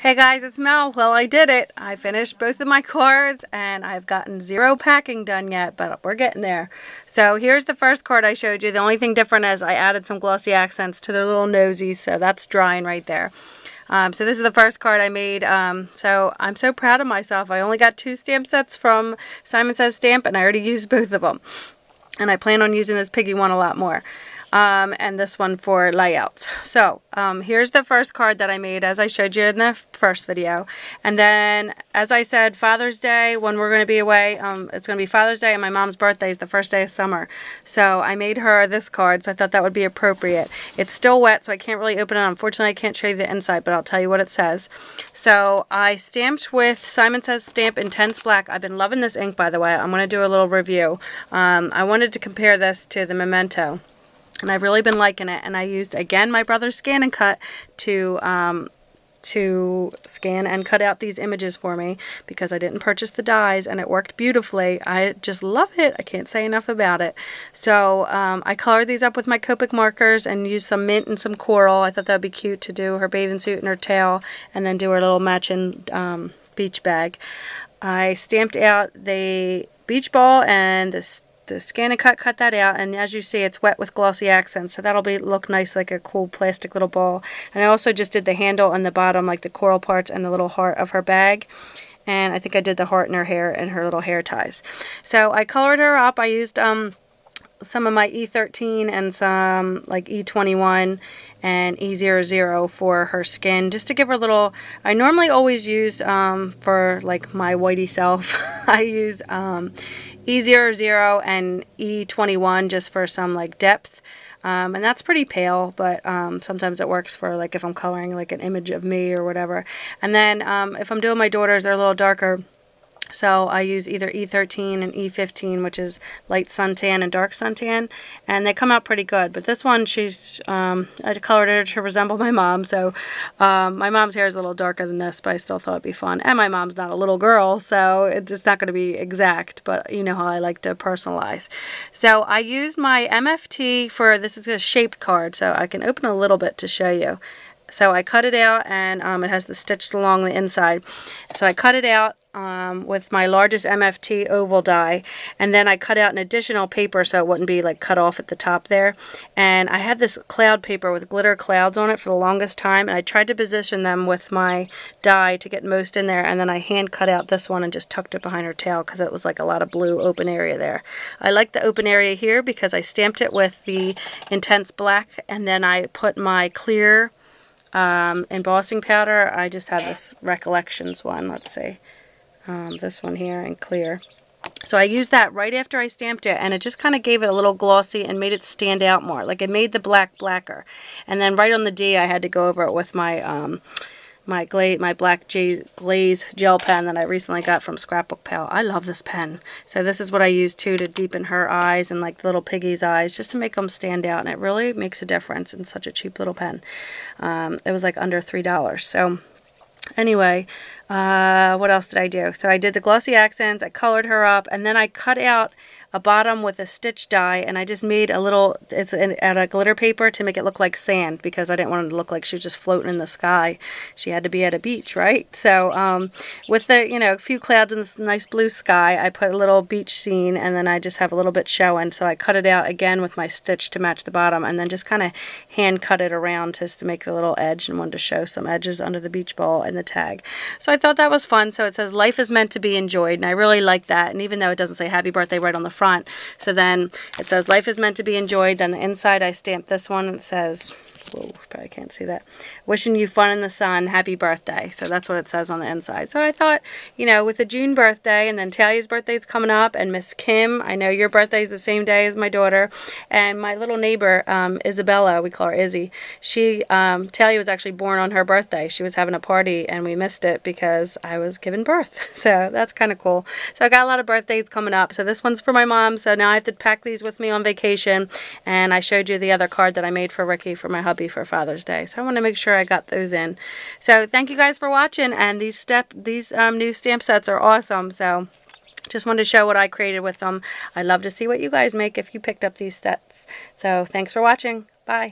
Hey guys, it's Mel. Well, I did it. I finished both of my cards and I've gotten 0 packing done yet, but we're getting there. So here's the first card I showed you. The only thing different is I added some glossy accents to their little nosies, so that's drying right there. So this is the first card I made. So I'm so proud of myself. I only got 2 stamp sets from Simon Says Stamp and I already used both of them. And I plan on using this piggy one a lot more. And this one for layouts. So here's the first card that I made, as I showed you in the first video. And then, as I said, Father's Day, when we're going to be away, it's going to be Father's Day and my mom's birthday is the first day of summer. So I made her this card, so I thought that would be appropriate. It's still wet, so I can't really open it. Unfortunately, I can't show you the inside, but I'll tell you what it says. So I stamped with Simon Says Stamp Intense Black. I've been loving this ink, by the way. I'm going to do a little review. I wanted to compare this to the Memento. And I've really been liking it, and I used, again, my brother's Scan and Cut to scan and cut out these images for me because I didn't purchase the dies, and it worked beautifully. I just love it. I can't say enough about it. So I colored these up with my Copic markers and used some mint and some coral. I thought that would be cute to do her bathing suit and her tail, and then do her little matching beach bag. I stamped out the beach ball and the Scan and cut that out, and as you see, it's wet with glossy accents, so that'll look nice, like a cool plastic little ball. And I also just did the handle on the bottom, like the coral parts and the little heart of her bag. And I think I did the heart in her hair and her little hair ties. So I colored her up. I used some of my E13 and some like E21 and E00 for her skin, just to give her a little. I normally always use for like my whitey self I use E00 and E21 just for some like depth, and that's pretty pale, but sometimes it works for like if I'm coloring like an image of me or whatever. And then if I'm doing my daughters, they're a little darker, so I use either E13 and E15, which is light suntan and dark suntan, and they come out pretty good. But this one, I colored her to resemble my mom, so my mom's hair is a little darker than this, but I still thought it'd be fun. And my mom's not a little girl, so it's not going to be exact, but you know how I like to personalize. So I used my MFT for, this is a shaped card, so I can open a little bit to show you. So I cut it out, and it has the stitched along the inside. So I cut it out with my largest MFT oval die, and then I cut out an additional paper so it wouldn't be like cut off at the top there. And I had this cloud paper with glitter clouds on it for the longest time, and I tried to position them with my die to get most in there, and then I hand cut out this one and just tucked it behind her tail because it was like a lot of blue open area there. I like the open area here because I stamped it with the Intense Black, and then I put my clear embossing powder. I just have this Recollections one, let's see, this one here in clear. So I used that right after I stamped it, and it just kind of gave it a little glossy and made it stand out more, like it made the black blacker. And then right on the D, I had to go over it with my my black glaze gel pen that I recently got from Scrapbook Pal. I love this pen. So this is what I use too, to deepen her eyes and like little piggy's eyes, just to make them stand out, and it really makes a difference in such a cheap little pen. It was like under $3. So anyway, what else did I do? So I did the glossy accents, I colored her up, and then I cut out a bottom with a stitch die, and I just made a little, it's out of glitter paper to make it look like sand, because I didn't want it to look like she was just floating in the sky. She had to be at a beach, right? So with the, you know, a few clouds and this nice blue sky, I put a little beach scene, and then I just have a little bit showing. So I cut it out again with my stitch to match the bottom, and then just kind of hand cut it around just to make the little edge, and wanted to show some edges under the beach ball and the tag. So I thought that was fun. So it says life is meant to be enjoyed, and I really like that. And even though it doesn't say happy birthday right on the front, so then it says life is meant to be enjoyed. Then the inside, I stamped this one, and it says, whoa, probably can't see that, wishing you fun in the sun, happy birthday. So that's what it says on the inside. So I thought, you know, with the June birthday, and then Talia's birthday's coming up, and Miss Kim, I know your birthday's the same day as my daughter, and my little neighbor, Isabella, we call her Izzy, she, Talia was actually born on her birthday. She was having a party, and we missed it because I was giving birth. So that's kind of cool. So I got a lot of birthdays coming up. So this one's for my mom, so now I have to pack these with me on vacation, and I showed you the other card that I made for Ricky for my hubby for Father's Day. So I want to make sure I got those in. So thank you guys for watching, and these new stamp sets are awesome. So just wanted to show what I created with them. I'd love to see what you guys make if you picked up these sets. So thanks for watching. Bye.